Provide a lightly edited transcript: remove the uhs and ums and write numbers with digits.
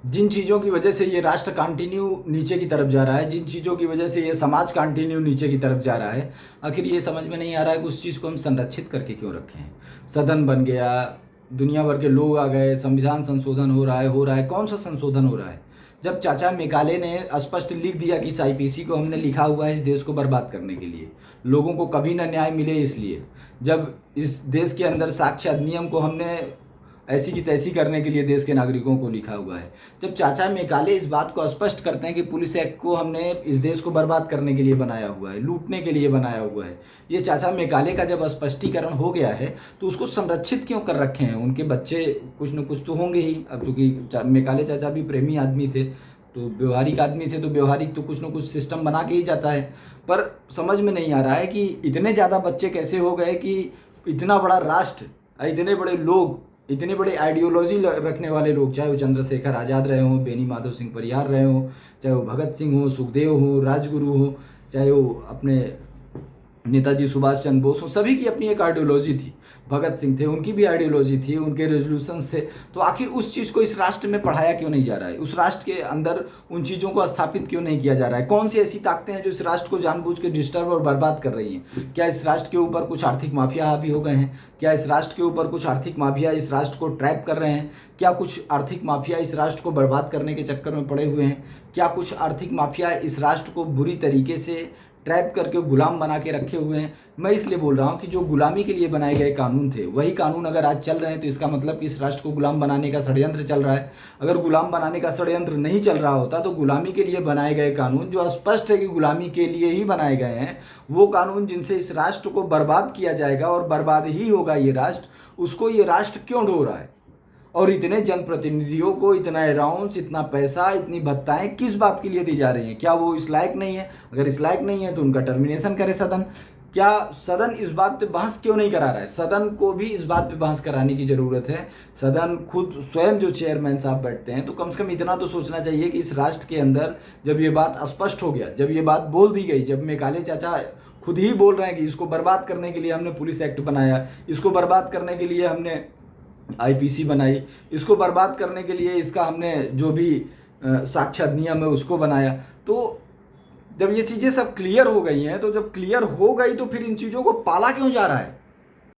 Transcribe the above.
जिन चीज़ों की वजह से ये राष्ट्र कंटिन्यू नीचे की तरफ जा रहा है, जिन चीज़ों की वजह से ये समाज कंटिन्यू नीचे की तरफ जा रहा है, आखिर ये समझ में नहीं आ रहा है कि उस चीज़ को हम संरक्षित करके क्यों रखें। सदन बन गया, दुनिया भर के लोग आ गए, संविधान संशोधन हो रहा है, कौन सा संशोधन हो रहा है? जब चाचा मेकाले ने स्पष्ट लिख दिया कि इस आईपीसी को हमने लिखा हुआ है इस देश को बर्बाद करने के लिए, लोगों को कभी ना न्याय मिले इसलिए, जब इस देश के अंदर साक्ष्य अधिनियम को हमने ऐसी की तैसी करने के लिए देश के नागरिकों को लिखा हुआ है, जब चाचा मेकाले इस बात को स्पष्ट करते हैं कि पुलिस एक्ट को हमने इस देश को बर्बाद करने के लिए बनाया हुआ है, लूटने के लिए बनाया हुआ है, ये चाचा मेकाले का जब स्पष्टीकरण हो गया है तो उसको संरक्षित क्यों कर रखे हैं? उनके बच्चे कुछ न कुछ तो होंगे ही। अब चूँकि मेकाले चाचा भी प्रेमी आदमी थे, तो व्यवहारिक आदमी थे, तो व्यवहारिक तो कुछ न कुछ सिस्टम बना के ही जाता है। पर समझ में नहीं आ रहा है कि इतने ज़्यादा बच्चे कैसे हो गए कि इतना बड़ा राष्ट्र, इतने बड़े लोग, इतने बड़े आइडियोलॉजी रखने वाले लोग, चाहे वो चंद्रशेखर आज़ाद रहे हों, बेनी माधव सिंह परिहार रहे हों, चाहे वो भगत सिंह हो, सुखदेव हो, राजगुरु हो, चाहे वो अपने नेताजी सुभाष चंद्र बोस हो, सभी की अपनी एक आइडियोलॉजी थी। भगत सिंह थे, उनकी भी आइडियोलॉजी थी, उनके रेजोल्यूशंस थे। तो आखिर उस चीज़ को इस राष्ट्र में पढ़ाया क्यों नहीं जा रहा है? उस राष्ट्र के अंदर उन चीज़ों को स्थापित क्यों नहीं किया जा रहा है? कौन सी ऐसी ताकतें हैं जो इस राष्ट्र को जानबूझ के डिस्टर्ब और बर्बाद कर रही हैं? क्या इस राष्ट्र के ऊपर कुछ आर्थिक माफिया हावी हो गए हैं? क्या इस राष्ट्र के ऊपर कुछ आर्थिक माफिया इस राष्ट्र को ट्रैप कर रहे हैं? क्या कुछ आर्थिक माफिया इस राष्ट्र को बर्बाद करने के चक्कर में पड़े हुए हैं? क्या कुछ आर्थिक माफिया इस राष्ट्र को बुरी तरीके से ट्रैप करके गुलाम बना के रखे हुए हैं? मैं इसलिए बोल रहा हूँ कि जो गुलामी के लिए बनाए गए कानून थे, वही कानून अगर आज चल रहे हैं तो इसका मतलब कि इस राष्ट्र को गुलाम बनाने का षड्यंत्र चल रहा है। अगर गुलाम बनाने का षड्यंत्र नहीं चल रहा होता तो गुलामी के लिए बनाए गए कानून, जो स्पष्ट है कि गुलामी के लिए ही बनाए गए हैं, वो कानून जिनसे इस राष्ट्र को बर्बाद किया जाएगा और बर्बाद ही होगा ये राष्ट्र, उसको ये राष्ट्र क्यों ढो रहा है? और इतने जनप्रतिनिधियों को इतना अलाउंस, इतना पैसा, इतनी भत्ताएं किस बात के लिए दी जा रही हैं? क्या वो इस लायक नहीं है? अगर इस लायक नहीं है तो उनका टर्मिनेशन करे सदन। क्या सदन इस बात पे बहस क्यों नहीं करा रहा है? सदन को भी इस बात पे बहस कराने की ज़रूरत है। सदन खुद स्वयं जो चेयरमैन साहब बैठते हैं, तो कम से कम इतना तो सोचना चाहिए कि इस राष्ट्र के अंदर जब ये बात स्पष्ट हो गया, जब ये बात बोल दी गई, जब मेकाले चाचा खुद ही बोल रहे हैं कि इसको बर्बाद करने के लिए हमने पुलिस एक्ट बनाया, इसको बर्बाद करने के लिए हमने आईपीसी बनाई, इसको बर्बाद करने के लिए इसका हमने जो भी साक्ष्य अधिनियम है उसको बनाया, तो जब ये चीज़ें सब क्लियर हो गई हैं, तो जब क्लियर हो गई तो फिर इन चीज़ों को पाला क्यों जा रहा है?